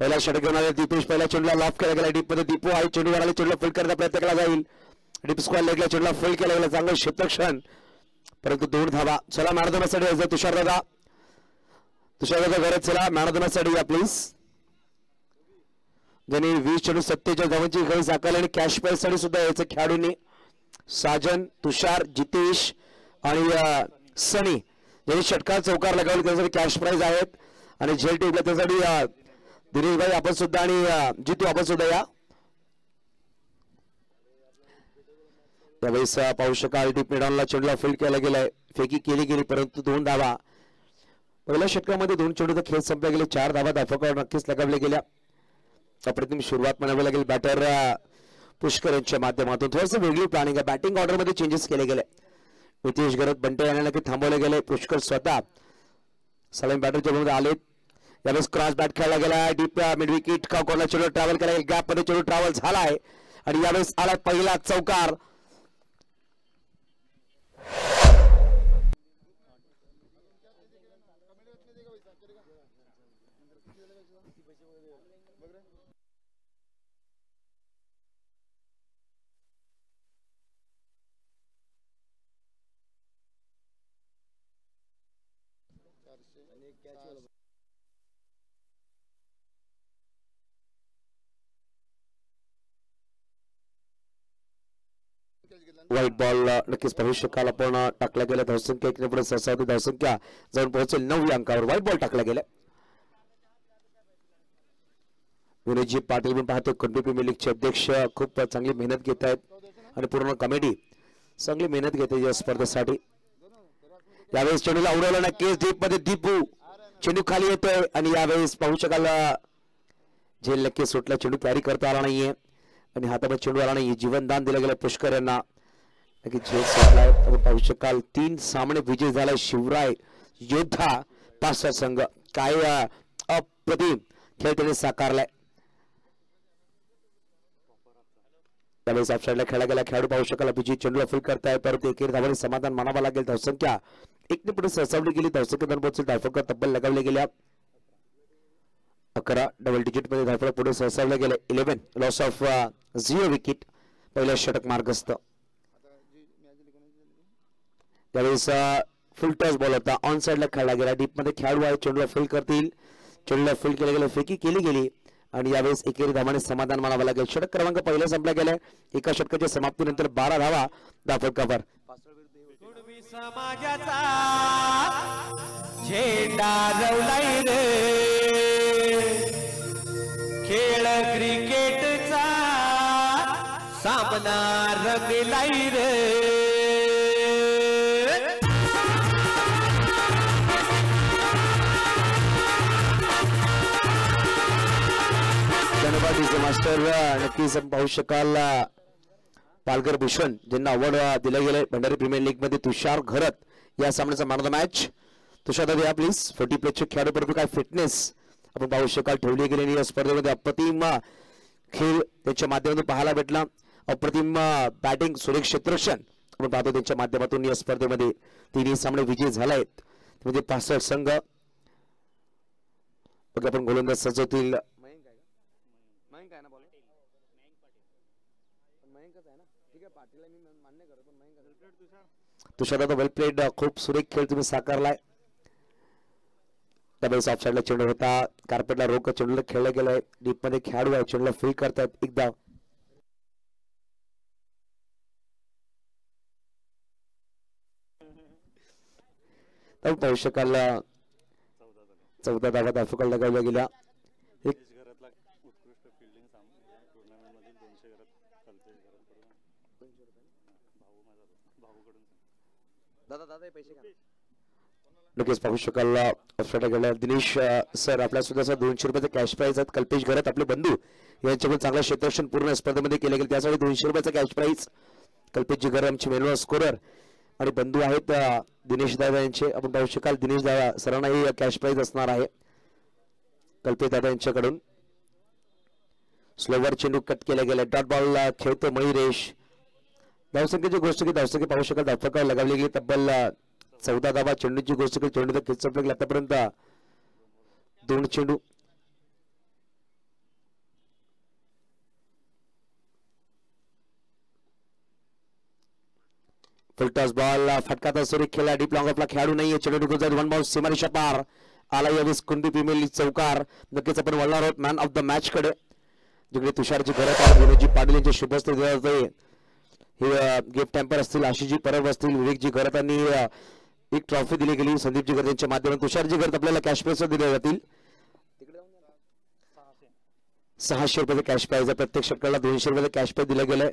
पहिला षटक घेऊन आले दीपेश. पहिल्या चेंडूला लॉफ केला गेला डीप मध्ये. दीपू आहे चेंडू आले. चेंडूला फुल करण्याचा प्रयत्न केला जाईल. डीप स्क्वेअर लेगला चेंडूला फुल केला गेला. चांगलं क्षेत्रक्षण परंतु 2 धावा. चला मॅन ऑफ द मॅच साठी तुषार दादा. तुषार दादा गरज. चला मॅन ऑफ द मॅच साठी या प्लीज. ज्यांनी 20 चेंडू 47 धावांची गरज साकारली आणि कॅश प्राइज साठी सुद्धा यायचं खेळाडूंनी साजन, तुषार, जितेश आणि सनी ज्यांनी षटकार चौकार लगावले त्यासाठी कॅश प्राइज आहेत. आणि झेल टीमला त्यासाठी दिनेश भाई आपण सुद्धा आणि जितू आपण सुद्धा या. यावेळेस पाहू शकाल डीप मिडॉनला चेंडूला फील्ड केला गेलाय. फेकी केली गेली परंतु 2 धावा. पहिल्या षटकामध्ये 2 चेंडूचा खेळ संपला गेले. 4 धावा धाफकावर नक्कीच लगावल्या गेल्या. अप्रतिम सुरुवात म्हणावी लागेल बॅटर पुष्कर यांच्या माध्यमातून. थोडंसं वेगळी प्लॅनिंग आहे. बॅटिंग ऑर्डर मध्ये चेंजेस केले गेले. नितेश गरत बंटे यांना नक्की थांबवले गेले. पुष्कर स्वतः सलामी बॅटरच्या मध्ये आले. यावेळेस क्रॉस बॅट खेळला गेला. डीप मिड विकेट कॉर्नर चेंडू ट्रॅव्हल केला गेला. गॅप मध्ये चेंडू ट्रॅव्हल झालाय आणि यावेळेस आला पहिला चौकार. व्हाईट बॉल नक्कीच पाहू शकाल आपण टाकला गेला. धावसंख्या 1 पुढे सहसावधी धावसंख्या जाऊन पोहोचेल 9 अंकावर. व्हाईट बॉल टाकला गेला. विनोदजी पाटील पण पाहतो कंट्री प्रीमियर लीगचे अध्यक्ष खूप चांगली मेहनत घेत आहेत आणि पूर्ण कमिटी चांगली मेहनत घेते या स्पर्धेसाठी. यावेळेस चेंडूला उडवला नक्कीच डीप मध्ये. दीपू चेंडू खाली येतोय आणि यावेळेस पाहू शकाल झेल नक्की सुटला. चेंडू कॅरी करता आला नाहीये आणि हातामध्ये चेंडू आला नाही. जीवनदान दिलं गेलं पुष्कर यांना. नक्की झेल सुटलाय. आपण पाहू शकाल 3 सामने विजय झालाय शिवराय योद्धा पाचवा संघ. काय अप्रतिम खेळ त्याने साकारलाय. त्यावेळेस ऑफसाईडला खेळला गेला. खेळाडू पाहू शकाल अभिजित चेंडूला फुल करताय परंतु एकेरी धावांनी समाधान मानावं लागेल. धावसंख्या 1 पुढे सहसावली गेली. धावसंख्या दोन पोहोचेल. धावफलक तब्बल लगावले गेल्या 11 डबल डिजिट मध्ये धावफलक पुढे सहसावले गेले. 11 लॉस ऑफ 0 विकेट. पहिल्या षटक मार्गस्थ. त्यावेळेस फुल टॉस बॉल होता. ऑन साइडला खेळला गेला. डीप मध्ये खेळाडू आहे चेंडूला फुल करतील. चेंडूला फुल केले गेले. फेकी केली गेली आणि यावेळेस एकेरी धावाने समाधान मानावं लागेल. षटक क्रमांक पहिला संपला गेलाय. एका षटकाच्या समाप्तीनंतर 12 धावा धावफलकावर. समाजाचा झेंडा रवलाय रे. खेळ क्रिकेटचा सामना रंगलाय रे. मास्टर नक्कीच पाहू शकाल पालघर भूषण ज्यांना अवॉर्ड दिलं गेलंय भंडारी प्रीमियर लीग मध्ये तुषार घरत या सामन्याचा मॅन ऑफ द मॅच. तुषार दादा या प्लीज. 40+ खेळाडू परंतु काय फिटनेस आपण पाहू शकाल ठेवली गेलेली या स्पर्धेमध्ये. अप्रतिम खेळ त्यांच्या माध्यमातून पाहायला भेटला. अप्रतिम बॅटिंग सुरेख क्षेत्रक्षण आपण पाहतो त्यांच्या माध्यमातून या स्पर्धेमध्ये. 3 सामने विजयी झालेत म्हणजे 65 संघ. बघा आपण गोलंदाज सजवतील. तुषार दादा वेल प्लेड. खूप सुरेख खेळ तुम्ही साकारलाय. त्यावेळेस ऑफसाईडला चेंडू होता. कार्पेटला रोख चेंडूला खेळलं गेलंय. डीप मध्ये खेळाडू आहे चेंडूला फील करतायत. एकदा पाहू शकाल 14 धावा धावफलक लगावल्या गेल्या. नक्कीच पाहू शकाल दिनेश सर आपल्या सुद्धा 200 रुपयाचा कॅश प्राइज आहेत. कल्पेश घरात आपले बंधू यांच्याकडून चांगलं क्षेत्ररक्षण पूर्ण स्पर्धेमध्ये केले गेले त्यासाठी 200 रुपयाचा कॅश प्राइज. कल्पेश घर आमचे मेनू स्कोरर आणि बंधू आहेत दिनेश दादा यांचे. आपण पाहू शकाल दिनेश दादा सरांनाही कॅश प्राइज असणार आहे कल्पेश दादा यांच्याकडून. स्लोवर चेंडू कट केला गेला. डॉट बॉल खेळतो मयुरेश. धावसंख्येची गोष्ट की धावसंख्या पाहू शकाल धावफलकावर लगावली गेली तब्बल 14 धावा. चेंडूची गोष्ट की चेंडू खेच संपला आतापर्यंत 2 चेंडू फुलटॉस बॉल फटका सुरेख खेळला डीप लॉंग ऑफला खेळाडू नाहीये चेंडू निघून जाईल वन बाउंस सीमारेषा पार आला यावेळेस कुंडी प्रीमियर लीग चौकार नक्कीच आपण वळणार आहोत मॅन ऑफ द मॅच कडे जिकडे तुषारची घरात आहे विनोदजी पाटील यांचे शुभस्ते दिले जाते हे गिफ्ट टॅम्पर असतील आशिषजी परब असतील विवेकजी घरात आणि एक ट्रॉफी दिली गेली संदीपजी घरात यांच्या माध्यमातून तुषारजी घरात आपल्याला कॅश प्राइज दिले जातील 600 रुपये कॅश प्राइज आहे प्रत्येक षटकाला 200 रुपये कॅश प्राइज दिलं गेलंय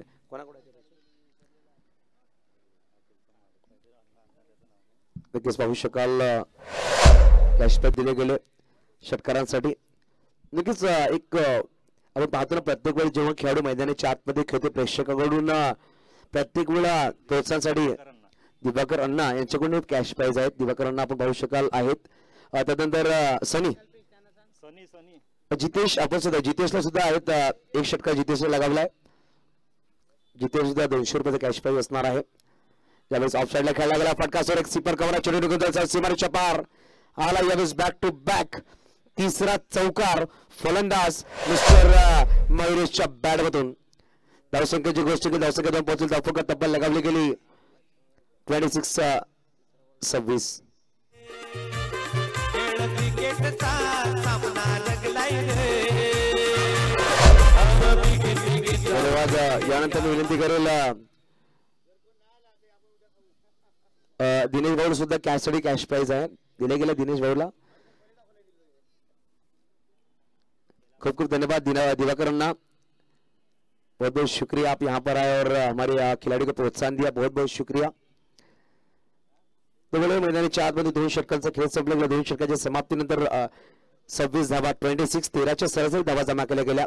नक्कीच पाहू शकाल कॅश प्राइज दिले गेले षटकारांसाठी नक्कीच एक आपण पाहतो ना प्रत्येक वेळी जेव्हा खेळाडू मैदानाच्या आतमध्ये खेळते प्रेक्षकांकडून प्रत्येक वेळा प्रोत्साहनासाठी दिवाकर अण्णा यांच्याकडून कॅश प्राइज आहेत दिवाकर अण्णा आपण पाहू शकाल आहेत त्यानंतर सनी जितेश आपण सुद्धा जितेशला सुद्धा आहेत एक षटकार जितेशला लगावलाय जितेश सुद्धा 200 रुपयाचा कॅश प्राइज असणार आहे यावेळेस ऑफ साइडला खेळला गेला फटका सोर एक सीपर कव्हर चेंडू निघून जायचा सीमारेषा पार आला यावेळेस बॅक टू बॅक तिसरा चौकार फलंदाज मिस्टर मयुरेशच्या बॅट मधून धावसंख्येची गोष्ट की धावसंख्या पोहोचेल धावफलक तब्बल लगावली गेली 26-26 धन्यवाद यानंतर मी विनंती करेल दिनेश भाऊ सुद्धा कॅशसाठी कॅश प्राइज आहे दिले गेले दिनेश भाऊला खूब खूब धन्यवाद दिवाकरन्ना बहुत बहुत शुक्रिया आप यहाँ पर आए और हमारे खिलाड़ी को प्रोत्साहन दिया बहुत बहुत शुक्रिया तो बोले मैदानी चार मध्ये 2 षटकांचा खेळ संपला 2 षटकाच्या समाप्तीनंतर 26 धावा 26 13च्या सरासरी धावा जमा केल्या गेल्या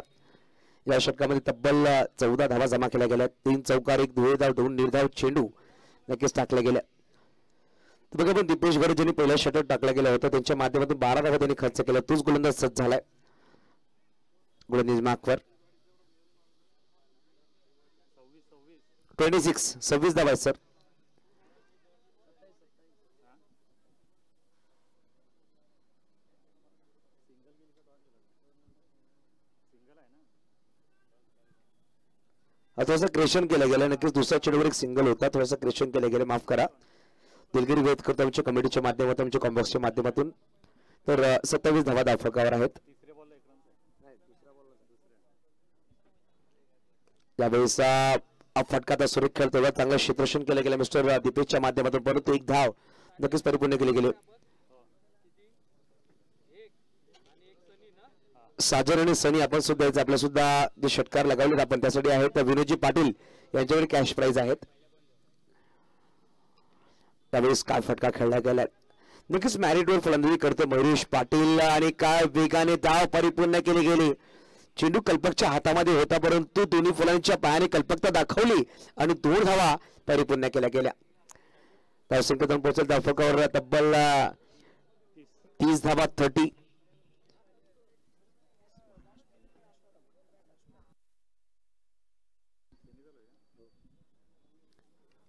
या षटकामध्ये तब्बल 14 धावा जमा केल्या गेल्या 3 चौकार 1 धाव 2 निर्धाव चेंडू नक्कीच टाकले गेले तर बघा पण दीपेश गडे ज्यांनी पहिला षटक टाकला गेला होता त्यांच्या माध्यमातून 12 धावा त्यांनी खर्च केला तोच गोलंदाज सज्ज झालाय गोलंदाज मार्कवर 26 धावा सर थोडासा क्रेशन केलं गेलं नक्कीच दुसऱ्या चेंडूवर एक सिंगल होता थोडासा क्रेशन केलं गेलं माफ करा दिलगिरी व्यक्त करतो आमच्या कमिटीच्या माध्यमातून आमच्या कॉम्बॉक्सच्या माध्यमातून तर 27 धावा धावफलकावर आहेत यावेळेस फटका सुरेख खेळ तेव्हा चांगलं क्षेत्ररक्षण केलं गेलं मिस्टर दीपेशच्या माध्यमातून परंतु एक धाव नक्कीच परिपूर्ण केले गेले साजर आणि सनी आपण सुद्धा आपल्या सुद्धा जे षटकार लगावलेत आपण त्यासाठी आहेत विनोदजी पाटील यांच्याकडे कॅश प्राइज आहेत त्यावेळेस काय फटका खेळला गेला नक्कीच मॅरिटवर फलंदाजी करते मयुरेश पाटील आणि काय वेगाने धाव परिपूर्ण केली गेली चेंडू कल्पकच्या हातामध्ये होता परंतु दोन्ही फलंदाजांच्या पायाने कल्पकता दाखवली आणि 2 धावा परिपूर्ण केल्या गेल्या धावसंख्येतून पोहोचेल धावफलकावर तब्बल 30 धावा 30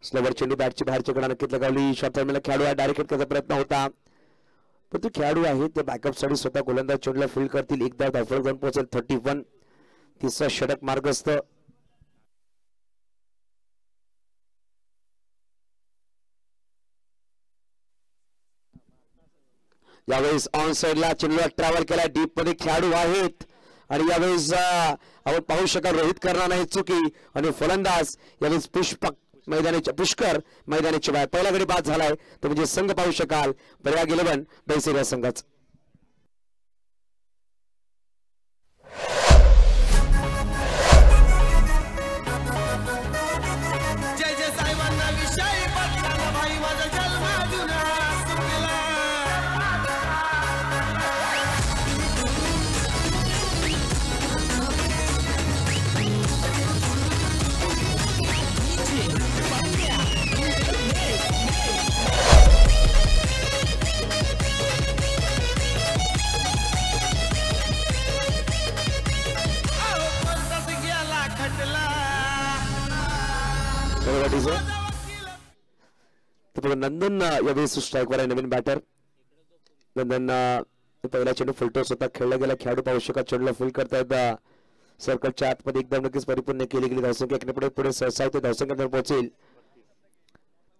स्लोवर चेंडू बॅटची बाहेरच्या कडा नक्कीच लगावली शॉर्ट टर्मिनल खेळाडू आहे डायरेक्ट करण्याचा प्रयत्न होता पण तो खेळाडू आहे ते बॅकअप साठी स्वतः गोलंदाज चेंडूला फील्ड करतील एकदा धावफलक जाऊन पोहोचेल 31 तिसरा षटक मार्गस्थ यावेळेस ऑन साइडला चेंडूला ट्रॅव्हल केला डीप मध्ये खेळाडू आहेत आणि यावेळेस आपण पाहू शकाल रोहित करणार नाही चुकी आणि फलंदाज यावेळेस पुष्कर मैदानाच्या बाहेर पहिला गडी बाद झालाय तो म्हणजे संघ पाहू शकाल प्रयाग 11 बैसेरिया संघाच नंदन यावेळेस स्ट्राईकवर आहे नवीन बॅटर नंदन पहिला चेंडू फुलटॉस होता खेळला गेला खेळाडू पाहू शकत चेंडूला फुल करतायत सर्कलच्या आतमध्ये एकदम नक्कीच परिपूर्ण केली गेली धावसंख्या पुढे पुढे सहसा ते धावसंख्येवर पोहोचेल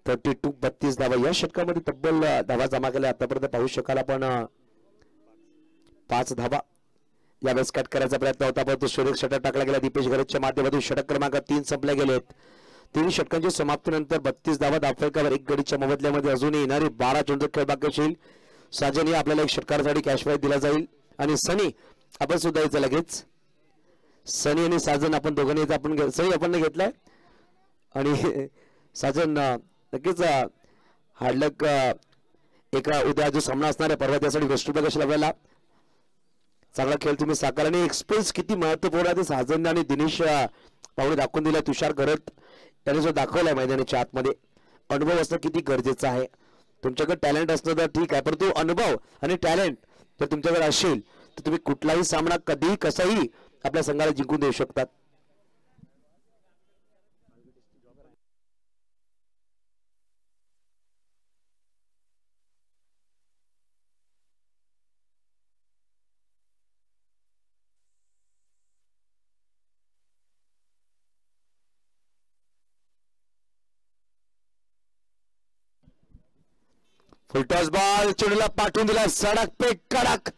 32 धावा या षटकामध्ये तब्बल धावा जमा केल्या आतापर्यंत पाहू शकाल आपण 5 धावा यावेळेस कट करायचा प्रयत्न होता परंतु सुरेख षटक टाकला गेला दीपेश घरतच्या माध्यमातून षटक क्रमांक 3 संपले गेलेत 3 षटकांच्या समाप्तीनंतर 32 धावा धावफलकावर एक गडीच्या मोबदल्यामध्ये अजूनही येणारे 12 चेंडू खेळ बाकी असेल साजन या आपल्याला एक षटकारासाठी कॅश प्राइज दिला जाईल आणि सनी आपण सुद्धा यायचं लगेच सनी आणि साजन आपण दोघांनी आपण सनी आपण घेतलाय आणि साजन नक्कीच हार्डलक एका उद्या जो सामना असणार आहे परवा त्यासाठी वेस्टर्न असेल आपल्याला चांगला खेळ तुम्ही साकार आणि एक्सप्रेस किती महत्वपूर्ण आहे ते साजन आणि दिनेश पाहुणे दाखवून दिला तुषार करत त्याने जो दाखवलाय मैदानाच्या आतमध्ये अनुभव असणं किती गरजेचं आहे तुमच्याकडे टॅलेंट असणं तर ठीक आहे परंतु अनुभव आणि टॅलेंट जर तुमच्याकडे असेल तर तुम्ही कुठलाही सामना कधीही कसाही आपल्या संघाला जिंकून देऊ शकतात फुलटॉस बॉल चेंडूला पाठवून दिला सडक पे कडक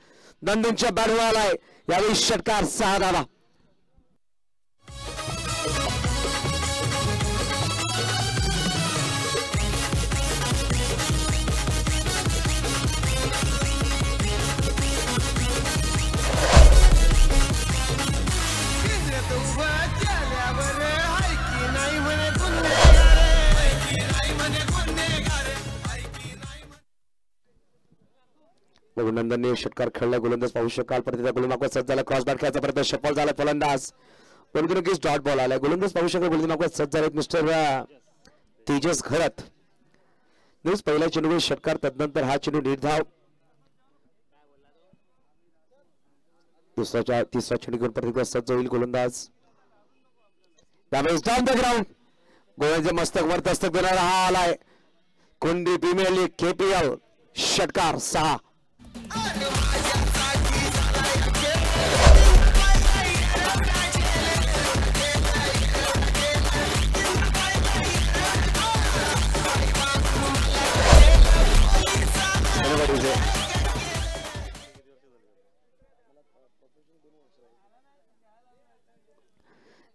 नंदनच्या बॅटवर आलाय यावेळी षटकार 6 धावा नंदनने षटकार खेळला गोलंदाज पाहू शकाल प्रतिदा गोलंदाज सज्ज झाला क्रॉस बॅट खेळायचा प्रयत्न सफल झाला फलंदाज परंतु नक्कीच डॉट बॉल आला गोलंदाज पाहू शकाल गोलंदाज सज्ज झाले मिस्टर तेजस घरत न्यूज पहिला चेंडूवर षटकार तदनंतर हा चेंडू निर्धाव तिसरा चेंडू घेऊन प्रतिदा सज्ज होईल गोलंदाज त्यावेळेस डाऊन द ग्राउंड गोलंदाज मस्तक वर दस्तक देणारा हा आलाय कोंडी प्रीमियर लीग केपीएल षटकार 6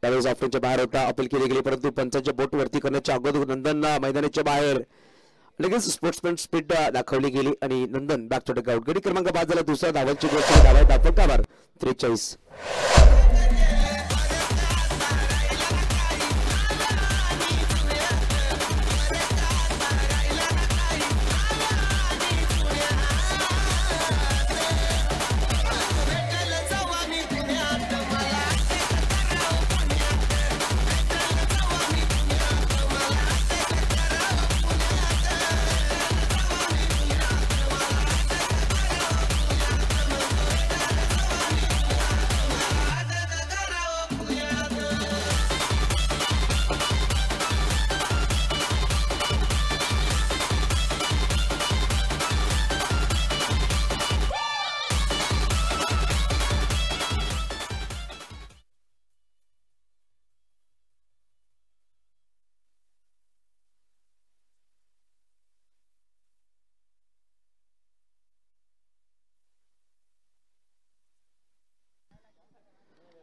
त्यावेळेस ऑफिसच्या बाहेर होता अपील केली गेली परंतु पंचांच्या बोट वरती करण्याच्या अगोदर नंदन मैदानाच्या बाहेर लगेच स्पोर्ट्समॅन स्पीड दाखवली गेली आणि नंदन बॅक टू डगआउट गडी क्रमांक 5 झाला दुसरा धावांची गोष्ट धावा धावफलकावर 43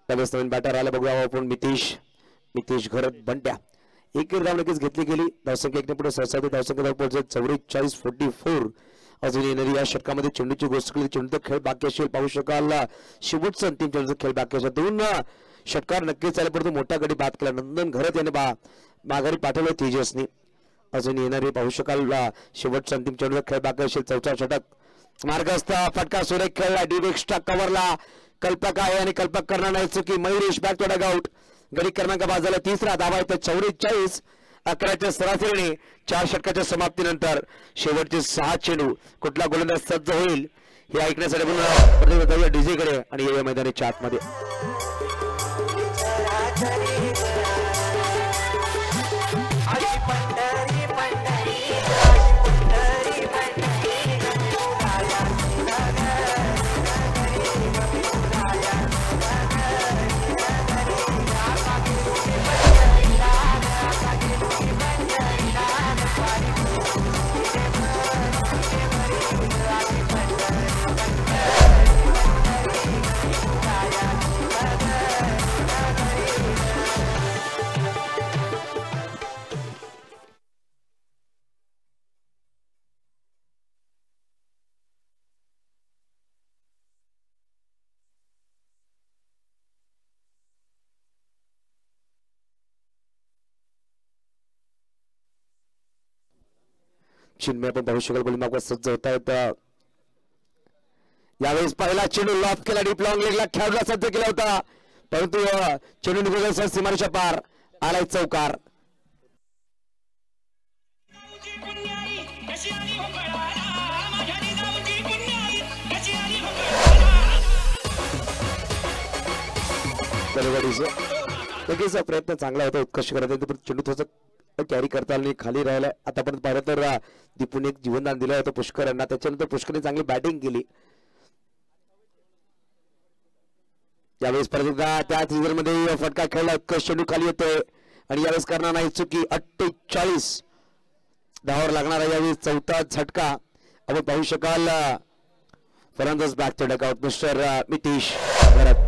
त्यावेळेस नवीन बॅटर आला बघूया आपण नितीश घरत बंट्या एक धाव नक्कीच घेतली गेली धावसंख्या 1 ने पुढे सहसा धावसंख्या धाव पोहोचत 44-44 अजून येणारी या षटकामध्ये चेंडूची गोष्ट केली चेंडूचा खेळ बाकी असेल पाहू शकाल शेवटचा अंतिम चेंडूचा खेळ बाकी असेल 2 षटकार नक्कीच झाले परंतु मोठा गडी बाद केला नंदन घरत याने माघारी पाठवलं तेजसने अजून येणारी पाहू शकाल शेवटचा अंतिम चेंडूचा खेळ बाकी असेल चौथा षटक मार्गस्थ फटका सुरेख खेळला डीप एक्स्ट्रा कव्हरला कल्पक आहे आणि कल्पक करणार नाही चुकी मयुरेश बॅक टू डगआउट गडी क्रमांक 5 झाला तिसरा धावा येतो 44 11च्या सरासरीने 4 षटकाच्या समाप्तीनंतर शेवटचे 6 चेंडू कुठला गोलंदाज सज्ज होईल हे ऐकण्यासाठी आपण डीजेकडे आणि या मैदानाच्या आतमध्ये चिन्मय पण पाहू शकाल गोलंदाज सज्ज होत आहेत. यावेळेस पहिला चेंडू लॉफ केला डीप लॉंग लेगला खेळाडूला सज्ज केला होता परंतु चेंडू निघून सीमारेषा पार आलाय चौकार. नक्कीच प्रयत्न चांगला होता उत्कर्ष करायचा चेंडू थोडंसं कॅरी करता आला खाली राहिलाय. आतापर्यंत पाहिलं तर दीपूने एक जीवनदान दिलं होतं पुष्कर यांना त्याच्यानंतर पुष्करने चांगली बॅटिंग केली. यावेळेस परत त्या सीझन मध्ये फटका खेळला उत्कर्ष चेंडू खाली येतोय आणि यावेळेस करणार नाही चुकी. 48 धावावर लागणार आहे यावेळेस चौथा झटका आपण पाहू शकाल. फलंदाज back to dugout mister Nitish Bharat.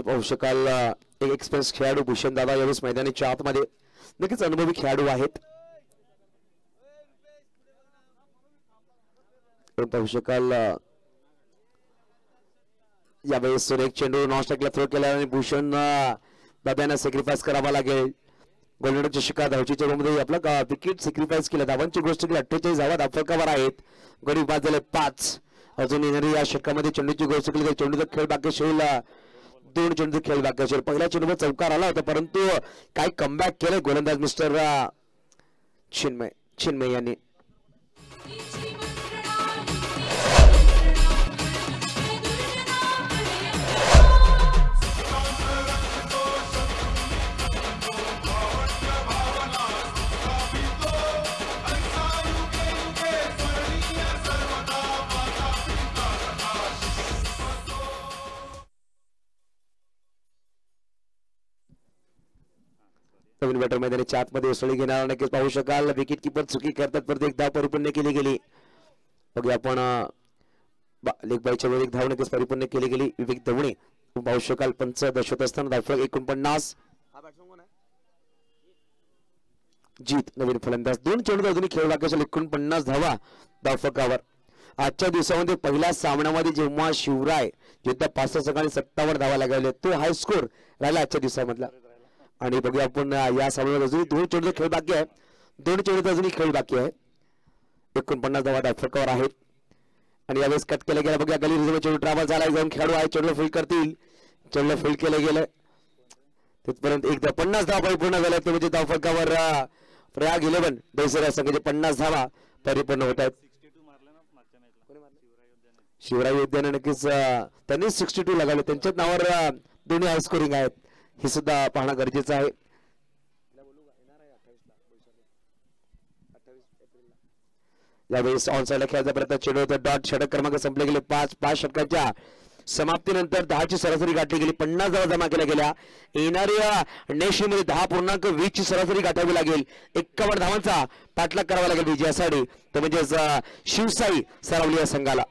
पाहू शकाल एक एक्सप्रेस खेळाडू भूषण दादा यावेळेस मैदानाच्या आतमध्ये नक्कीच अनुभवी खेळाडू आहेत. पाहू शकाल यावेळेस एक चेंडू नॉन स्ट्राईकला थ्रो केला आणि भूषण दादांना सॅक्रिफाईस करावा लागेल. गोलंदाजच्या शिकार धावचीच्या मध्ये आपला विकेट सॅक्रिफाईस केला. धावांची गोष्ट केली 48 धावा धावफलकावर आहेत. गडी बाद झाले 5. अजून येणारी या षटकामध्ये चेंडूची गोष्ट केली तर चेंडूचा खेळ बाकी शेवला 2 चेंडू खेळ बाकी असेल. पहिल्या चेंडूवर चौकार आला होता परंतु काय कमबॅक केलं गोलंदाज मिस्टर चिन्मय यांनी. नवीन बॅटर मैदानाच्या आतमध्ये उसळी घेणार नक्कीच पाहू शकाल. विकेट किपर चुकी करतात परत एक धाव परिपूर्ण केली गेली. बघूया आपण लेग बायच्या वेळी एक धाव नक्कीच परिपूर्ण केली गेली. विवेक दवणे पाहू शकाल 5 दशवत असताना धावफलक 49. जीत नवीन फलंदाज 2 चेंडू अजूनही खेळ बाकी असेल. 49 धावा धावफलकावर. आजच्या दिवसामध्ये पहिल्या सामन्यामध्ये जेव्हा शिवराय जिद्द 5 सकाळी 57 धावा लागले तो हाय स्कोर राहिला आजच्या दिवसामधला. आणि बघूया आपण या सामन्यात अजूनही 2 चेंडू खेळ बाकी आहे. 2 चेंडू अजूनही खेळ बाकी आहे. 49 धावा धावफलकावर आहेत आणि यावेळेस कट केला गेला. बघूया गली रिझर्व चेंडू ट्रॅव्हल झाला. जाऊन खेळाडू आहे चेंडू फील्ड करतील. चेंडू फील्ड केलं गेलं तिथपर्यंत एकदा 50 धावा परिपूर्ण झाल्या. ते म्हणजे धावफलकावर प्रयाग 11 दहिसर संघाचे 50 धावा परिपूर्ण होत आहेत. शिवराय योद्ध्याने नक्कीच त्यांनी 62 लगावले. त्यांच्याच नावावर दोन्ही हाय स्कोरिंग आहेत हे सुद्धा पाहणं गरजेचं आहे. यावेळेस ऑन साइडला खेळायचा प्रयत्न चेंडू होता. डॉट षटक क्रमांक संपले गेले. 5 षटकांच्या समाप्तीनंतर 10ची सरासरी गाठली गेली. 50 धावा जमा केल्या गेल्या. येणाऱ्या नेशनमध्ये 10.20 ची सरासरी गाठावी लागेल. 51 धावांचा पाठलाग करावा लागेल विजयासाठी. तर म्हणजेच शिवसाई सरावली या संघाला.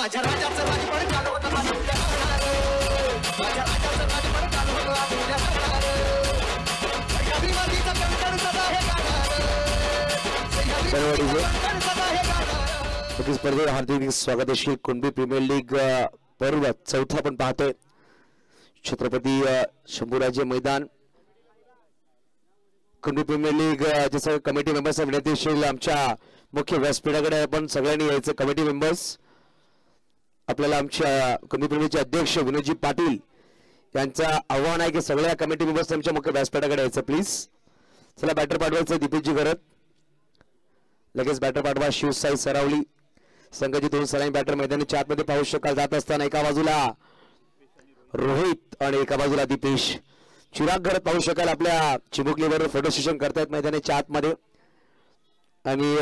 माझ्या राजाचं राजपण चालवत माझ्या राजाचं राजपण चालवत अभिमानीचं कंकण सदा हे गाणार स्पर्धेत हार्दिक स्वागत आहे. कुणबी प्रीमियर लीग पर्व चौथा पण पाहतोय. छत्रपती शंभूराजे मैदान कुणबी प्रीमियर लीग जे सगळे कमिटी मेंबर्स विनंतीशील आमच्या मुख्य व्यासपीठाकडे आपण सगळ्यांनी यायचं. कमिटी मेंबर्स आपल्याला आमच्या कुणबी प्रीमियरचे अध्यक्ष विनोदजी पाटील यांचं आव्हान आहे की सगळ्या कमिटी मेंबर्स आमच्या मुख्य व्यासपीठाकडे यायचं प्लीज. चला बॅटर पाठवायचं दीपेशजी घरत. लगेच बॅटर पाठवा शिवसाई सरावली. संघाची दोन सलामी बॅटर मैदानाच्या आतमध्ये पाहू शकाल. जात असताना एका बाजूला रोहित आणि एका बाजूला दीपेश. चिराग घरत पाहू शकाल आपल्या चिमुकलीवर फोटो सेशन करतायत मैदानाच्या आतमध्ये. आणि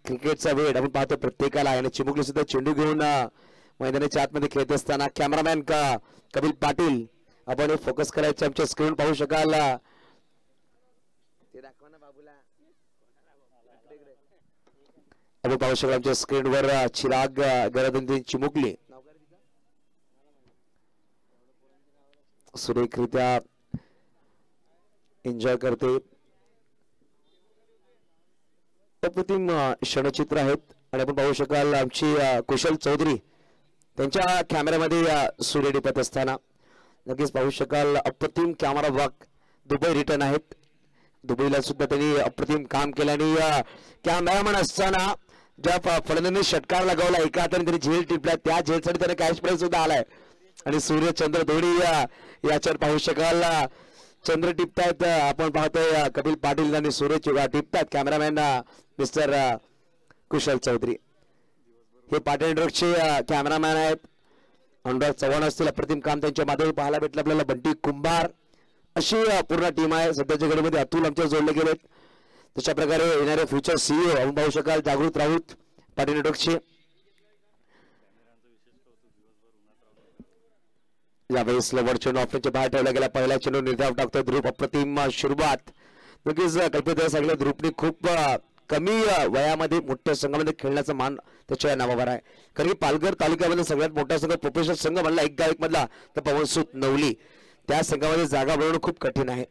क्रिकेटचा वेळ आपण पाहतो प्रत्येकाला आणि चिमुकली सुद्धा चेंडू घेऊन मैदानाच्या आतमध्ये खेळत असताना कॅमेरामॅन कपिल पाटील आपण फोकस करायचे आमच्या स्क्रीन पाहू शकाल. आपण पाहू शकाल आमच्या स्क्रीनवर चिराग गरदंती चिमुकली सुरेखरित्या एन्जॉय करते. अप्रतिम क्षणचित्र आहेत. आणि आपण पाहू शकाल आमची कुशल चौधरी त्यांच्या कॅमेऱ्यामध्ये सूर्य टिपत असताना नक्कीच पाहू शकाल. अप्रतिम कॅमेरा वर्क. दुबई रिटर्न आहेत. दुबईला सुद्धा त्यांनी अप्रतिम काम केलं. आणि कॅमेरामॅन असताना ज्या फलंदाजांनी षटकार लगावला एका हाताने त्यांनी झेल टिपला त्या झेलसाठी त्याने कॅश प्राइज सुद्धा आलाय. आणि सूर्य चंद्र दोन्ही याच्यावर पाहू शकाल चंद्र टिपतायत. आपण पाहतोय कपिल पाटील आणि सूर्य टिपतात कॅमेरामॅन मिस्टर कुशल चौधरी. हे पाटील ड्रगचे कॅमेरामॅन आहेत. अनुराग चव्हाण असतील. अप्रतिम काम त्यांच्या माध्यमातून पाहायला भेटलं आपल्याला. बंटी कुंभार अशी पूर्ण टीम आहे. सध्याच्या घडीमध्ये अतुल आमच्या जोडले गेलेत. तशा प्रकारे येणारे फ्युचर सीईओ आपण पाहू शकाल जागृत राऊत पाटील नेटवर्कचे. यावेळेस स्लोवर चेंडू ऑफच्या बाहेर ठेवला गेला. पहिला चेंडू निर्धाव टाकतोय ध्रुव. अप्रतिम सुरुवात. नक्कीच कल्पित सांगितलं ध्रुवने खूप कमी वयामध्ये मोठ्या संघामध्ये खेळण्याचा मान त्याच्या नावावर आहे. कारण की पालघर तालुक्यामध्ये सगळ्यात मोठा संघ प्रोफेशनल संघ म्हणला एक गायक मधला तर पवनसूत नवली. त्या संघामध्ये जागा मिळवणं खूप कठीण आहे.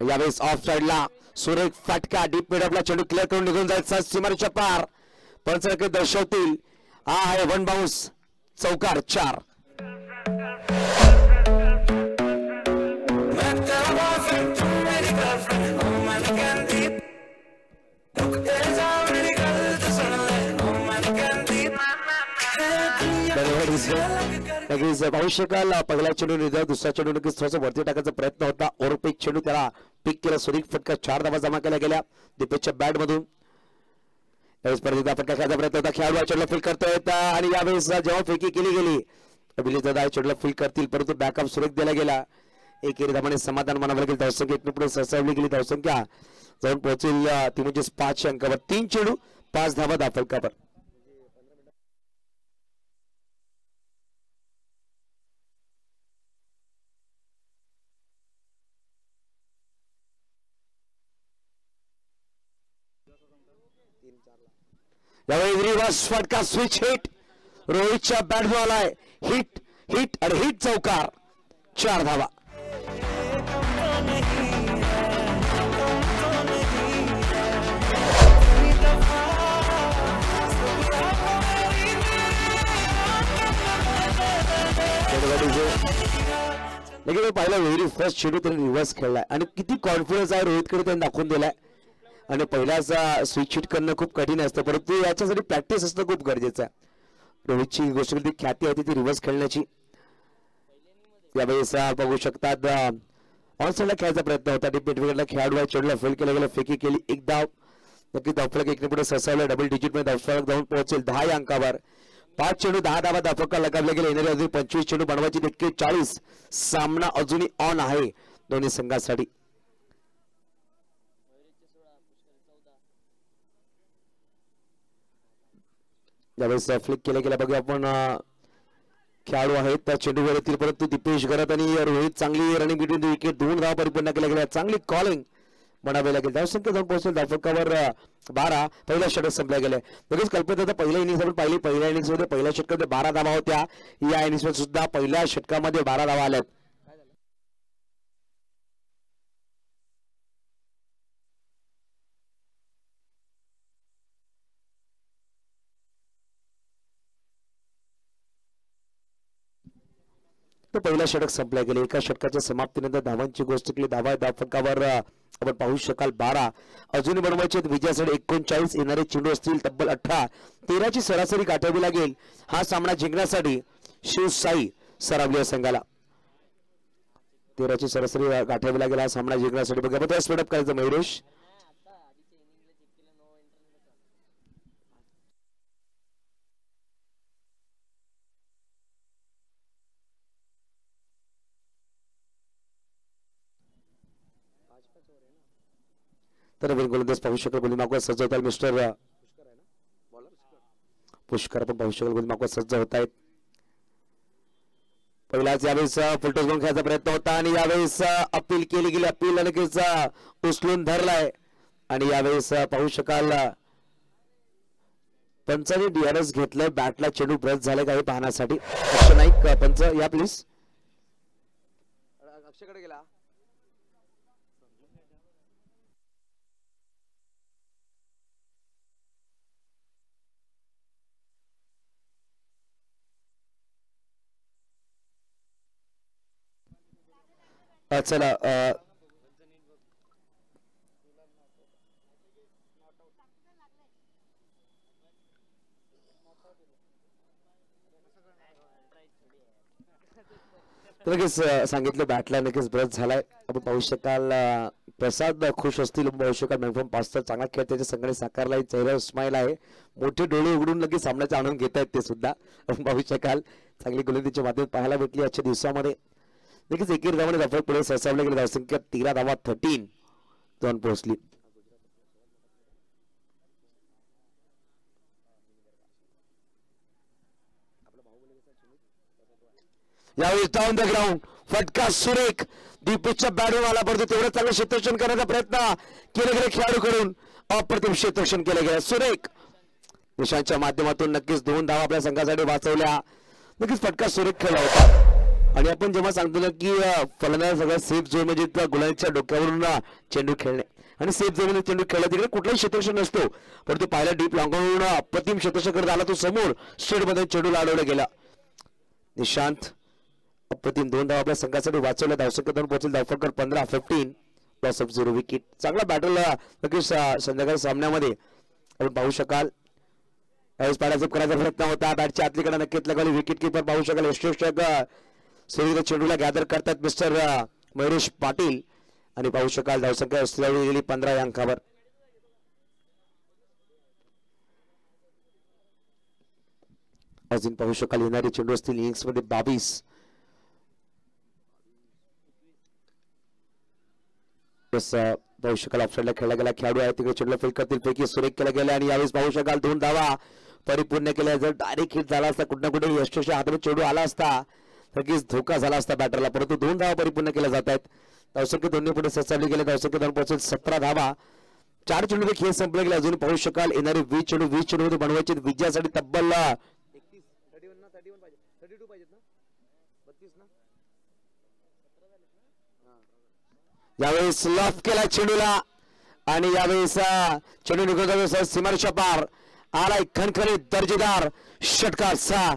यावेळेस ऑफ साइडला सुरेख फटका डीप मिडअपला चेंडू क्लिअर करून निघून जायचा सीमारेषेच्या पार. पंचरके दर्शवतील हा आहे वन बाउन्स चौकार 4. पाहू शकाल पहिला चेंडू निर्धार. दुसरा चेंडू नक्कीच थोडासा वरती टाकायचा प्रयत्न होता. ओव्हरपिक चेंडू त्याला पिक केला. सुरेख फटका 4 धावा जमा केल्या गेल्या दीपेशच्या बॅट मधून. यावेळेस स्पर्धेचा फटका खेळायचा प्रयत्न होता. खेळाडू चेंडूला फील करतोय. आणि यावेळेस जेव्हा फेकी केली गेली अभिलेख दादा चेंडूला फील करतील परंतु बॅकअप सुरेख दिला गेला. एकेरी धावाने समाधान मानावं लागेल. धावसंख्या इथून पुढे सरसावली गेली. धावसंख्या जाऊन पोहोचेल ती म्हणजे 5 अंकावर. 3 चेंडू 5 धावा धावफलकावर. यावेळी रिव्हर्स फटका स्विच हिट रोहितच्या बॅट आलाय. हिट हिट आणि हिट चौकार 4 धावा. पाहिलं व्हेरी फर्स्ट चेंडू त्यांनी रिव्हर्स खेळलाय आणि किती कॉन्फिडन्स आहे रोहितकडे त्यांनी दाखवून दिलाय. आणि पहिलाच स्विच हिट करणं खूप कठीण असतं परंतु याच्यासाठी प्रॅक्टिस असणं खूप गरजेचं आहे. रोहितची गोष्ट ख्याती आहे ती रिव्हर्स खेळण्याची. यावेळेस बघू शकतात ऑन साइडला खेळायचा प्रयत्न होता. डीप मिड विकेटला खेळाडू आहे. चेंडूला फेल केला गेला. फेकी केली. एक धाव. नक्की धावफलक एकने पुढे सरसावला. डबल डिजिट मध्ये धावफलक जाऊन पोहोचेल 10 या अंकावर. 5 चेंडू 10 धावा धावफलक लगावले गेले. येणारे अजून 25 चेंडू बनवायची 41. सामना अजूनही ऑन आहे दोन्ही संघासाठी. यावेळेस फ्लिक केला गेला. बघूया आपण खेळाडू आहेत त्या चेंडूवर येतील परंतु दीपेश घरत आणि रोहित चांगली रनिंग बिटवीन द विकेट 2 धावा परिपूर्ण केल्या गेल्या. चांगली कॉलिंग म्हणावे लागेल. धावसंख्या जाऊन पोहोचेल धावफलकावर 12. पहिला षटक संपल्या गेले. लगेच कल्पित होतं पहिल्या इनिंग्स आपण पाहिली. पहिल्या इनिंग्स मध्ये पहिल्या षटकामध्ये 12 धावा होत्या. या इनिंग्स मध्ये सुद्धा पहिल्या षटकामध्ये 12 धावा आल्यात. तो पहिला षटक संपल्या गेले. एका षटकाच्या समाप्तीनंतर धावांची गोष्ट केली. धावा धावफलकावर आपण पाहू शकाल 12. अजून बनवायचे विजयासाठी 39. येणारे चेंडू असतील तब्बल 18. 13ची सरासरी गाठावी लागेल हा सामना जिंकण्यासाठी शिवसाई सरावली संघाला. 13ची सरासरी गाठावी लागेल हा सामना जिंकण्यासाठी. बघा बघा स्पीडअप करायचं मयुरेश. तर गोलंदाज पाहू शकाल गोली मागवा सज्ज होत आहेत. मिस्टर पुष्कर पण पाहू शकाल गोली मागवा सज्ज होत आहेत. पहिलाच यावेळेस फुलटॉस घेऊन खेळायचा प्रयत्न होता आणि यावेळेस अपील केली गेली. अपील लगेच उचलून धरलाय आणि यावेळेस पाहू शकाल पंचाने डीआरएस घेतलंय. बॅटला चेंडू ब्रश झाले काही पाहण्यासाठी. अक्षय नाईक पंच या प्लीज. अक्षयकडे गेला. चला लगेच सांगितलं बॅटला लगेच ब्रश झालाय. आपण पाहू शकाल प्रसाद खुश असतील. पाहू शकाल मॅनफ्रॉम पाचचा चांगला खेळ त्याच्या संघाने साकारला. चेहऱ्यावर स्माईल आहे. मोठे डोळे उघडून लगेच सामन्याचा आनंद घेत आहेत ते सुद्धा. आपण पाहू शकाल चांगली गोलंदाजीच्या माध्यमातून पाहायला भेटली आजच्या दिवसामध्ये. लगेच एकेरी धावाने धावफलक पुढे सरसावले गेले. धावसंख्या 13 धावा 13 जाऊन पोहोचली. यावेळी डाऊन द ग्राउंड फटका सुरेख दीपेशच्या बॅटवर आला पडतो. तेवढं चांगलं क्षेत्ररक्षण करण्याचा प्रयत्न केले गेले खेळाडूकडून. अप्रतिम क्षेत्ररक्षण केले गेले सुरेख. निशांच्या माध्यमातून नक्कीच 2 धावा आपल्या संघासाठी वाचवल्या. नक्कीच फटका सुरेख खेळला होता. आणि आपण जेव्हा सांगतो ना की फलंदाज सगळ्या सेफ झोन म्हणजे गोलंदाजच्या डोक्यावरून चेंडू खेळणे आणि सेफ झोन चेंडू खेळला तिकडे कुठलाही क्षेत्ररक्षण नसतो. परंतु पाहिला डीप लांबून अप्रतिम क्षेत्ररक्षण करत आला. तो समोर स्ट्रेट मध्ये चेंडू लाडवला गेला. निशांत अप्रतिम 2 धावा आपल्या संघासाठी वाचवल्या. धावसंख्या 2 पोहोचेल. धावफलक 15-15 लॉस ऑफ 0 विकेट. चांगला बॅटल नक्कीच संध्याकाळी सामन्यामध्ये आपण पाहू शकाल. यावेळेस पाडाझेप करायचा प्रयत्न होता. बॅटच्या आतलीकडे नक्कीच लागली. विकेट किपर पाहू शकाल यशस्वी सुरेख चेंडूला गॅदर करतात मिस्टर मयुरेश पाटील आणि पाहू शकाल धावसंख्या असलेली गेली 15 या अंकावर. अजून पाहू शकाल येणारे चेंडू असतील इनिंग्स मध्ये 22. पाहू शकाल ऑफसाईडला खेळला गेला खेळाडू आहे तिकडे चेंडूला फील्ड करतील. पैकी सुरेख केला गेला आणि यावेळेस पाहू शकाल 2 धावा परिपूर्ण केल्या. जर डायरेक्ट हिट झाला असता कुठे ना कुठे यशस्वी हातामध्ये चेंडू आला असता नक्कीच धोका झाला असता बॅटरला. परंतु 2 धावा परिपूर्ण केल्या जात आहेत. धावसंख्या दोन्ही पुढे सरसावली गेले. धावसंख्या 2 पोहोचेल 17 धावा. 4 चेंडूचे खेळ संपले गेले. अजून पाहू शकाल येणारे 20 चेंडू मध्ये बनवायचे विजयासाठी तब्बल 32 पाहिजेत ना 32 ना. यावेळेस लॉफ केला चेंडूला आणि यावेळेस चेंडू निघून जातो सीमारेषा पार. आलाय खणखणीत दर्जेदार षटकार 6.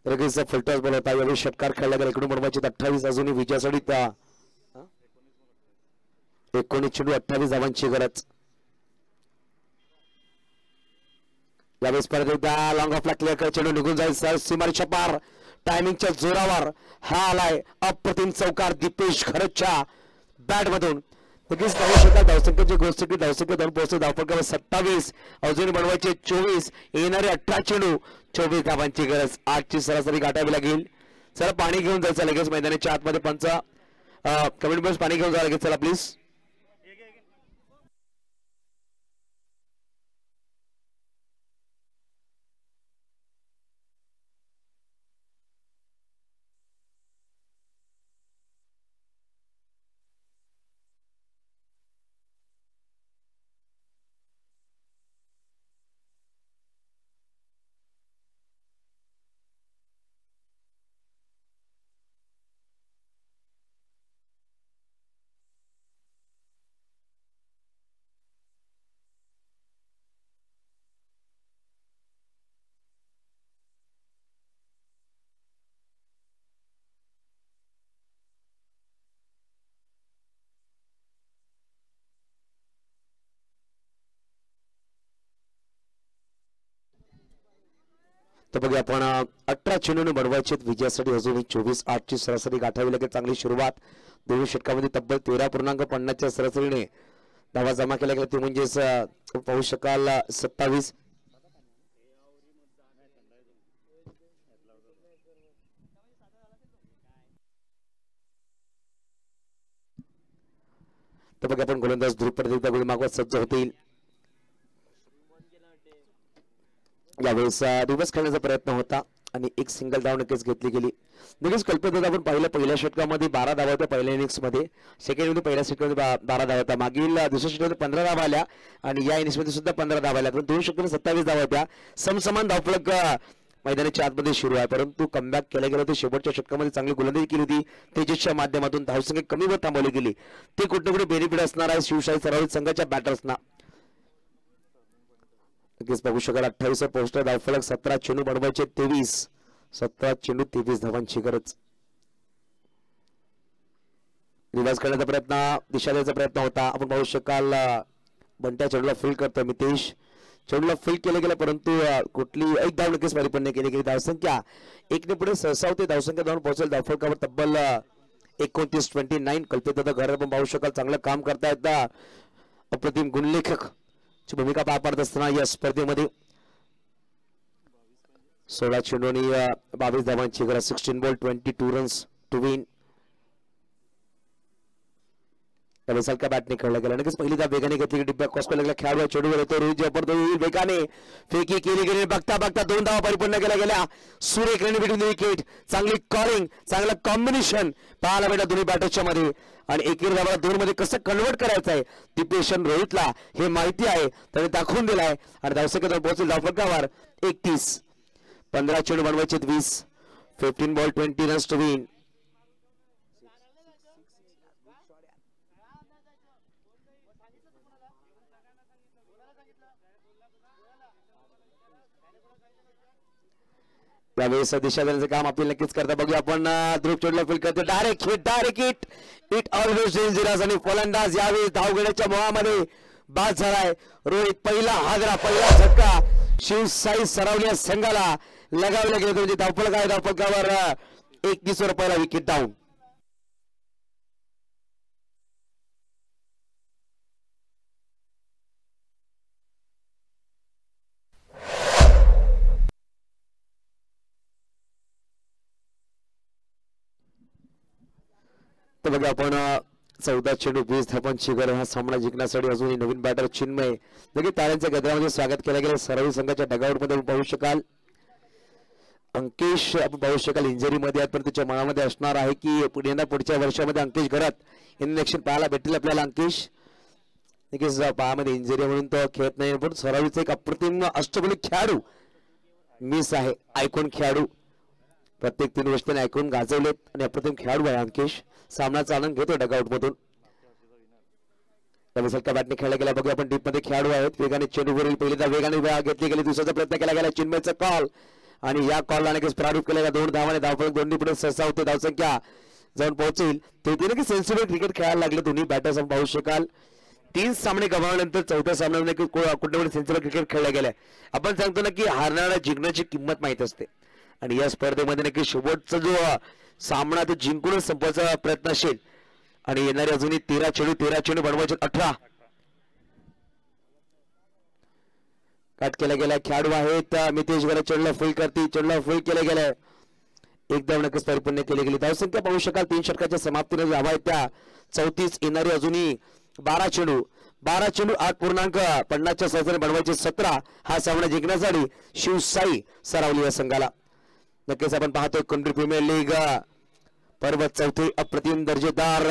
लगेच फलटॉस बॉल होता. यावेळी षटकार खेळला गेला. इकडून बनवायचे 28. अजूनही विजयासाठी 19 चेंडू 28 धावांची गरज. यावेळेस परत एकदा लॉंग ऑफला क्लिअर कर चेंडू निघून जाईल सीमारेषा पार. टायमिंगच्या जोरावर हा आलाय अप्रतिम चौकार दीपेश खरच्या बॅट मधून. लगेच पाहू शकाल धावसंख्येची गोष्ट की धावसंख्या 2 पोहोचते. धावफलकावर 27. अजून बनवायचे 24. येणारे 18 चेंडू 24 धावांची गरज. 8ची सरासरी गाठावी लागेल. चला पाणी घेऊन जायचं लगेच मैदानाच्या आतमध्ये. पंच कमेंट बॉक्स पाणी घेऊन जा लगेच. चला प्लीज. तर बघूया आपण 18 चेंडूने बनवायचे विजयासाठी अजूनही 24-8 सरासरी गाठावी लागेल. चांगली सुरुवात दोन्ही षटकामध्ये तब्बल 13.50 सरासरीने धावा जमा केल्या गेल्या. ते म्हणजेच पाहू शकाल 27. तर बघा आपण गोलंदाज ध्रुपद एकदा गोळी मागवत सज्ज होतील. यावेळेस रिव्हर्स खेळण्याचा प्रयत्न होता आणि एक सिंगल धाव नक्कीच घेतली गेली. नक्कीच कल्पना आपण पाहिलं पहिल्या षटकामध्ये 12 धावा होत्या पहिल्या इनिंग्स मध्ये. सेकंड मध्ये पहिल्या षटकामध्ये 12 धावा होत्या. मागील दुसऱ्या षटकामध्ये 15 धावा आल्या आणि या इनिंग्स मध्ये सुद्धा 15 धावा आल्या. पण दोन षटकामध्ये 27 धावा होत्या. समसमान धावफलक मैदानाच्या आतमध्ये सुरू आहे. परंतु कमबॅक केलं गेलं होतं. शेवटच्या षटकामध्ये चांगली गोलंदाजी केली होती तेजसच्या माध्यमातून. धावसंख्या कमी वर थांबवली गेली. ते कुठे कुठे बेनिफिट असणार आहे शिवशाही सरावित संघाच्या बॅटर्सना. नक्कीच बघू शकाल 28 पोस्टर धावफलक. 17 चेंडू बनवायचे 23. 17 चेंडू 23 धावांची गरज. रिव्हर्स करण्याचा प्रयत्न दिशा द्यायचा प्रयत्न होता. आपण पाहू शकाल बंट्या चेंडूला फील करतोय मितेश. चेंडूला फील केलं गेलं परंतु कुठली एक धाव नक्कीच परिपूर्ण केली गेली. धावसंख्या 1 ने पुढे सहसावते. धावसंख्या धावून पोहोचेल. धावफलकावर तब्बल 29-29. कल्पित घर आपण पाहू शकाल चांगलं काम करतायत. अप्रतिम गुणलेखक ची भूमिका पार पाडत असताना या स्पर्धेमध्ये 16 चेंडू आणि 22 धावांची गरज. 16 बॉल 22 रन्स टू विन. का बॅटने खेळला गेला. नक्कीच पहिली धाव वेगाने घेतली. डिब्या क्रॉस लागला. खेळाडू चेंडूवर येतो. रोहित जबरदस्त येईल वेगाने फेकी केली गेली. बघता बघता 2 धावा परिपूर्ण केल्या गेल्या. सुरेख रन बिटवीन द विकेट. चांगली कॉलिंग चांगलं कॉम्बिनेशन पाहायला भेटलं दोन्ही बॅटर्सच्या मध्ये. आणि एकेरी धावाला 2 मध्ये कसं कन्वर्ट करायचं आहे दिपेशन रोहितला हे माहिती आहे. त्याने दाखवून दिलाय आणि धावसंख्या पोहोचेल धावफलकावर 31. 15 चेंडू बनवायचे 20. 15 बॉल 20 रन्स टू विन. यावेळेस दिशा देण्याचं काम आपल्याला नक्कीच करता. बघूया आपण ध्रुव चेंडूला फील करतो. Direct hit it always dangerous. आणि फलंदाज यावेळेस धाव घेण्याच्या मोहामध्ये बाद झालाय. रोहित पहिला हादरा पहिला झटका शिवसाई सरावली संघाला लगावला गेला. म्हणजे धावफलक आहे. धावफलकावर 31 वर पहिला विकेट डाऊन. तर बघा आपण 14 चेंडू 20 धावांची गरज. हा सामना जिंकण्यासाठी अजूनही नवीन बॅटर चिन्मय लगेच ताऱ्यांच्या गजरामध्ये स्वागत केलं गेलं. सरावी संघाच्या डगआउट मध्ये पाहू शकाल अंकेश आपण पाहू शकाल इंजरी मध्ये आहेत. पण त्याच्या मनामध्ये असणार आहे की पुढच्या वर्षामध्ये अंकेश घरात इंजेक्शन पाहायला भेटेल आपल्याला. अंकेश नक्कीच पायामध्ये इंजरी म्हणून तो खेळत नाही. पण सरावीचा एक अप्रतिम अष्टबली खेळाडू मिस आहे. आयकॉन खेळाडू प्रत्येक 3 गोष्टीने ऐकून गाजवलेत आणि अप्रतिम खेळाडू आहे अंकेश. सामनाचा आनंद घेतो डगआउट मधून. का बॅटने खेळला गेला. बघूया आपण डीप मध्ये खेळाडू आहेत. वेगाने चेंडूवरील पहिली वेगाने घेतली गेली. दुसऱ्याचा प्रयत्न केला गेला. चिन्मयचा कॉल आणि या कॉलला नक्कीच प्रारूप केला गेला. 2 धावाने धावफलक दोन्ही पुढे सहसा होते. धावसंख्या जाऊन पोहोचेल. ते नक्की सेन्सिबल क्रिकेट खेळायला लागले दोन्ही बॅटर्स. आपण पाहू शकाल 3 सामने गमावल्यानंतर 4थ्या सामन्यामध्ये कुठे सेन्सिबल क्रिकेट खेळला गेलाय. आपण सांगतो ना की हारणाऱ्या जिंकण्याची किंमत माहित असते. आणि या स्पर्धेमध्ये नक्की शेवटचा जो सामना तो जिंकूनच संपवायचा प्रयत्न असेल. आणि येणारे अजूनही 13 चेंडू बनवायचे 18. काट केला गेला. खेळाडू आहेत मितेश गरज. चेंडूला फुल करती. चेंडूला फुल केलं गेलंय. एकदम नक्कीच परिपूर्ण केली गेली. धावसंख्या पाहू शकाल 3 षटकाच्या समाप्तीने धावा आहेत त्या 34. येणारे अजूनही 12 चेंडू 8.50 सरासरी बनवायचे 17. हा सामना जिंकण्यासाठी शिवसाई सरावली या संघाला. नक्कीच आपण पाहतोय कुंडली प्रीमियर लीग पर्वत 4थी अप्रतिम दर्जेदार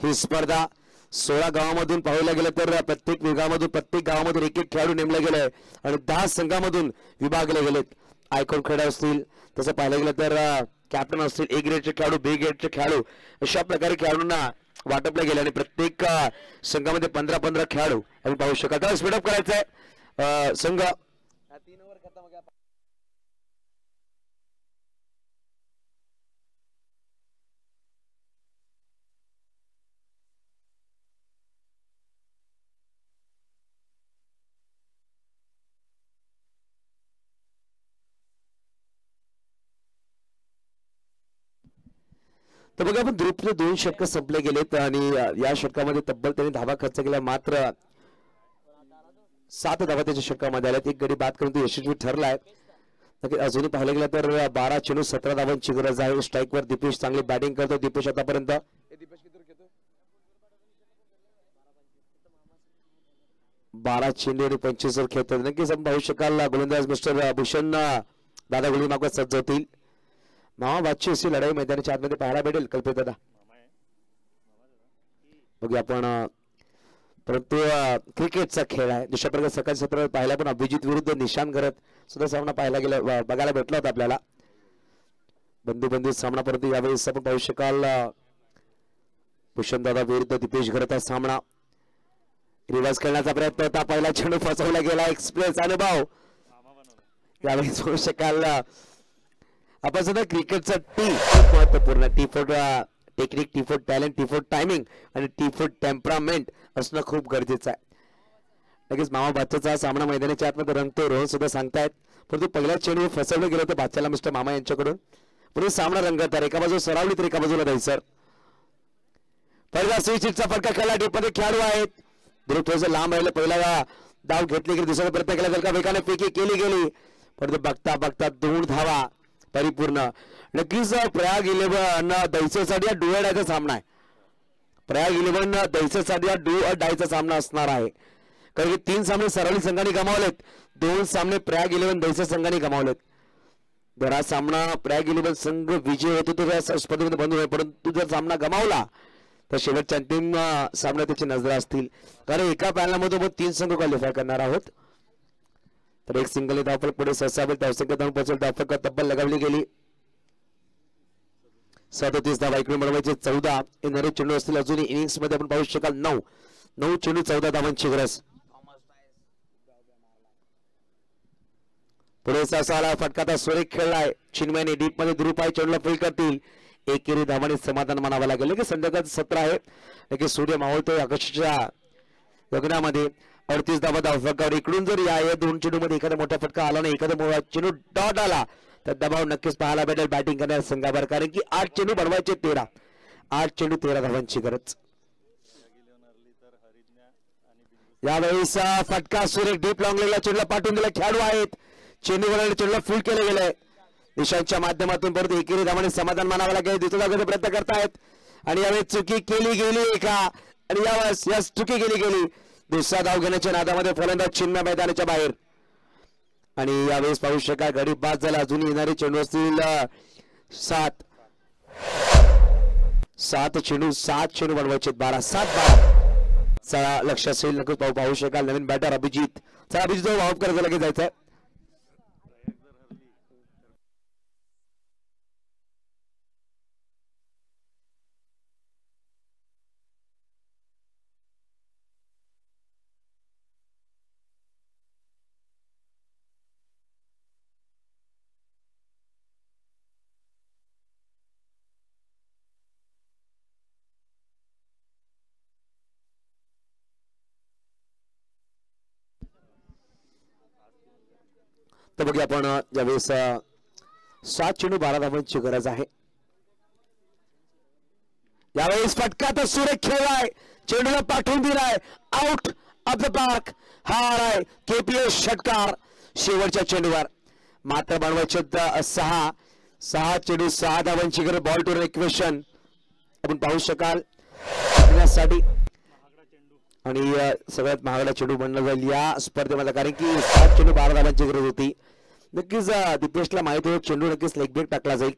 ही स्पर्धा. 16 गावामधून पाहायला गेलं तर प्रत्येक विभागामधून प्रत्येक गावामधून एक खेळाडू नेमला गेलाय आणि 10 संघामधून विभागले गेलेत. आयकॉन खेळाडू असतील तसं पाहायला गेलं तर कॅप्टन असतील. ए ग्रेडचे खेळाडू बी ग्रेडचे खेळाडू अशा प्रकारे खेळाडूंना वाटपले गेले आणि प्रत्येक संघामध्ये 15 खेळाडू आपण पाहू शकता. स्पीडअप करायचंय संघ. तर बघा आपण ध्रुवचे 2 षटक संपले गेलेत आणि या षटकामध्ये तब्बल त्यांनी धावा खर्च केला मात्र 7 धावा त्याच्या षटकामध्ये आल्यात. एक गडी बाद करून तो यशस्वी ठरलाय. अजूनही पाहायला गेलं तर 12 चेंडू 17 धावांची गरज आहे. स्ट्राईकवर दीपेश चांगली बॅटिंग करतो. दीपेश आतापर्यंत 12 चेंडू आणि 25 रन खेळतात. नक्कीच आपण पाहू शकाल गोलंदाज मिस्टर भूषण दादा गोळी मागवत सज्ज होतील. मामा बादची अशी लढाई मैदानाच्या आतमध्ये पाहायला भेटेल कल्पित दादा. बघूया आपण परंतु क्रिकेटचा खेळ आहे. दुसऱ्या प्रकारे सकाळी सत्र पाहायला पण अभिजित विरुद्ध निशान करत सुद्धा सामना पाहायला गेला बघायला भेटला होता आपल्याला. बंधू सामना परंतु यावेळेस आपण पाहू शकाल भूषण दादा विरुद्ध दीपेश घरचा सामना. रिव्हर्स करण्याचा प्रयत्न होता. पहिला चेंडू फसवला गेला. एक्सप्रेस अनुभव यावेळेस पाहू शकाल आपण सुद्धा क्रिकेटचा टी खूप महत्वपूर्ण. T for technique, T for talent, T for timing आणि टी फॉर टेम्परामेंट असणं खूप गरजेचं आहे. लगेच मामा बादशाचा सामना मैदानाच्या आतमध्ये रंगतो. रोहन सुद्धा सांगतायत परंतु पहिल्या चेंडू फसवलं गेलं होतं बादशाला मिस्टर मामा यांच्याकडून. परंतु सामना रंगत आहे. एका बाजूला सरावली तर एका बाजूला दहीसर. पहिला स्विचचा फटका खेळला. डीपमध्ये खेळाडू आहेत. ध्रुव थोडंसं लांब राहिलं. पहिला धाव घेतली गेली. दुसरा प्रयत्न केला तर का वेगाने फेकी केली गेली. परंतु बघता बघता 2 धावा परिपूर्ण. नक्कीच प्रयाग 11 दैसेसाठी डू अ डायचा सामना आहे. प्रयाग 11 दैसेसाठी डू अ डायचा सामना असणार आहे. कारण की 3 सामने सरावली संघाने गमावलेत. 2 सामने प्रयाग 11 दैसे संघाने गमावलेत. जर हा सामना प्रयाग 11 संघ विजय होतो तर या स्पर्धेमध्ये बंद होईल. परंतु जर सामना गमावला तर शेवटच्या अंतिम सामन्यात त्याची नजर असतील. कारण एका पॅनलमध्ये 3 संघ क्वालिफाय करणार आहोत. तर एक सिंगल धावफलक पुढे ससावेल. धावसंख्या 2 पोहोचेल. धावफलक तब्बल लगावली गेली. 37 धावा इकडून बनवायचे 14 येणारे चेंडू असतील. अजूनही इनिंग्स मध्ये आपण पाहू शकाल 9 चेंडू 14 धावांची गरज. पुढे ससाला फटका सुरेख खेळलाय. चिन्मयने डीप मध्ये ध्रुपाय चेंडूला फील्ड करतील. एकेरी धावाने समाधान मानावं लागेल. की संध्याकाळचं सत्र आहे. की सूर्य मावळतोय आकाशाच्या गगनामध्ये. 38 धावा धावफलकावर. इकडून जर या 2 चेंडू मध्ये एखादा मोठा फटका आला नाही, एखादा चेंडू डॉट आला तर दबाव नक्कीच पाहायला भेटेल बॅटिंग करणाऱ्या संघावर. कारण की 8 चेंडू बनवायचे 13. 8 चेंडू 13 धावांची गरज. यावेळेस फटका सुरेख डीप लॉंग लेगला चेंडूला पाठवून दिला. खेळाडू आहेत. चेंडूवर चेंडूला फुल केले गेले. निशांच्या माध्यमातून परत एकेरी धावाने समाधान मानावं लागेल. दुसऱ्या जागेचा प्रयत्न करतायत आणि यावेळेस चुकी केली गेली का आणि यावेळेस यास चुकी केली गेली. दुसरा धाव घेण्याच्या नादामध्ये फलंदाज चिन्ह मैदानाच्या बाहेर. आणि यावेळेस पाहू शकाल गडी बाद झाला. अजून येणारे चेंडू असतील 7 चेंडू बनवायचे. 12 चला लक्ष असेल नक्कीच पाहू शकाल. नवीन बॅटर अभिजित. चला अभिजित वाफ करायचं लगेच जायचंय. तर बघूया आपण यावेळेस 7 चेंडू 12 धावांची गरज आहे. यावेळेस फटका तर सुरेख खेळलाय. चेंडूला पाठवून दिलाय. Out of the park. हार आहे केपीएस षटकार शेवटच्या चेंडूवर. मात्र बनवायचे 6 चेंडू 6 धावांची गरज. बॉल टू इक्वेशन आपण पाहू शकाल साठी. आणि सगळ्यात महागडा चेंडू बनला जाईल या स्पर्धेमध्ये. कारण की 7 चेंडू 12 धावांची गरज होती. नक्कीच दीपेशला माहिती होतं चेंडू नक्कीच लेग ब्रेक टाकला जाईल.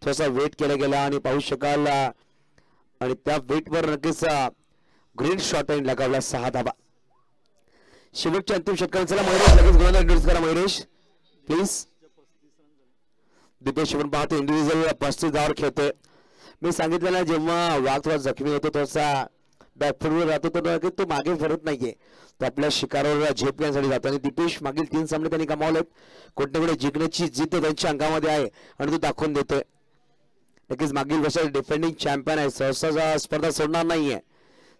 थोडासा वेट केला गेला आणि पाहू शकाल आणि त्या वेटवर नक्कीच ग्रीन शॉट लाईन लगावला. 6 धावा. शेवटच्या अंतिम षटकांचा मयुरेश लगेच गोलंदाज इंट्रोड्यूस करा. मयुरेश प्लीज. दीपेश आपण पाहतो इंडिव्हिज्युअल 35 धावावर खेळतोय. मी सांगितलं ना जेव्हा वाघ थोडा जखमी होतो थोडासा बॅकफुटवर राहतो तर तो मागे फिरत नाहीये. तो आपल्या शिकारावर झेप घेण्यासाठी जातो. आणि दीपेश मागील 3 सामने त्यांनी गमावलेत. कुठे कुठे जिंकण्याची जिद्द त्यांच्या अंगामध्ये आहे आणि तो दाखवून देतोय. नक्कीच मागील वर्षात डिफेंडिंग चॅम्पियन आहे. सहसा स्पर्धा सोडणार नाहीये.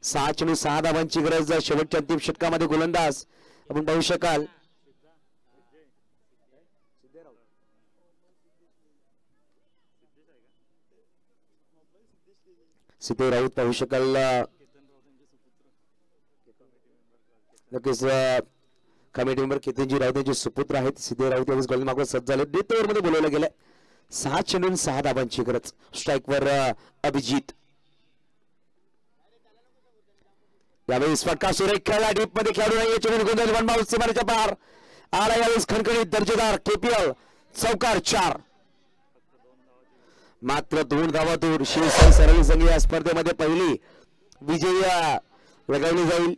6 चेंडू 6 धावांची गरज. शेवटच्या अंतिम षटकामध्ये गोलंदाज आपण पाहू शकाल सिद्धू राऊत पाहू शकाल नक्कीच कमिटी मेंबर केतनजी राऊत यांचे सुपुत्र आहेत. सिद्धू राऊत यावेळेस गोलंदाज मागून सज्ज झाले. द्वितीय ओव्हरमध्ये बोलवलं गेलं. 6 चेंडून 6 धावांची गरज. स्ट्राईकवर अभिजित. यावेळेस फटका सुरेख खेळला. डीप मध्ये खेळू नये. चेंडू गोंधळ वन बाउन्स सीमारेच्या पार आला. यावेळेस खणखणीत दर्जेदार केपीएल चौकार 4. मात्र 2 धावा दूर. शिवसाई सरळी संघ या स्पर्धेमध्ये पहिली विजयी लगावली जाईल.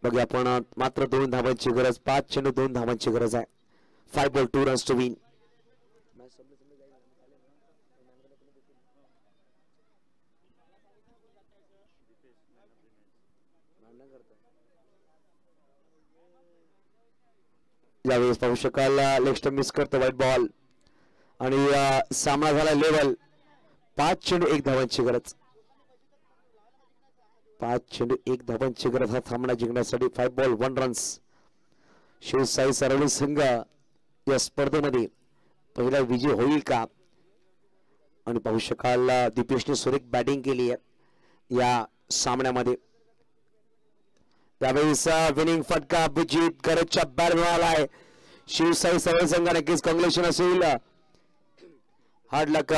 बघूया आपण. मात्र 2 धावांची गरज. 5 चेंडू 2 धावांची गरज आहे. 5 बॉल 2 रन्स टू विन. यावेळेस पाहू शकाल लेग स्टंप मिस करतो. व्हाईट बॉल आणि सामना झाला लेवल. 5 चेंडू 1 धावांची गरज. 5 चेंडू 1 धावांची गरज. हा सामना जिंकण्यासाठी 5 बॉल 1 रन्स. शिवसाई सरवली संघ या स्पर्धेमध्ये पहिला विजय होईल का? आणि पाहू शकाल दीपेशने सुरेख बॅटिंग केली आहे या सामन्यामध्ये. त्यावेळेस विनिंग फटका अभिजित गरजच्या बॅट मिळाला आहे. शिवसाई सरळ संघ नक्कीच कॉंग्रॅच्युलेशन असेल. हार्ड लक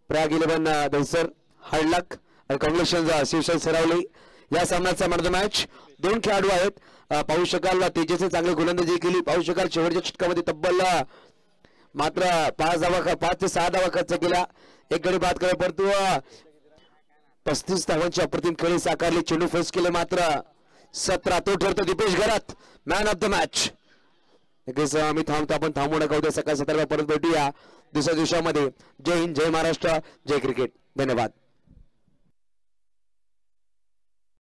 प्रयाग 11 दहिसर. हार्ड लक आणि कॉंग्रॅच्युलेशन शिवसाई सरावली. या सामन्याचा मॅन ऑफ द मॅच 2 खेळाडू आहेत. पाहू शकाल तेजसने चांगली गोलंदाजी केली. पाहू शकाल शेवटच्या षटकामध्ये तब्बल मात्र 5 ते 6 धावा खर्च केल्या. एक गडी बाद करायला परंतु 35 धावांची अप्रतिम खेळी साकारली. चेंडू फेस केले मात्र 17. तो ठरतो दीपेश घरात मॅन ऑफ द मॅच. नक्कीच आम्ही थांबतो. आपण थांबू नका. उद्या सकाळी 17 परत भेटूया दुसऱ्या दिवसामध्ये. जय हिंद, जय महाराष्ट्र, जय क्रिकेट. धन्यवाद.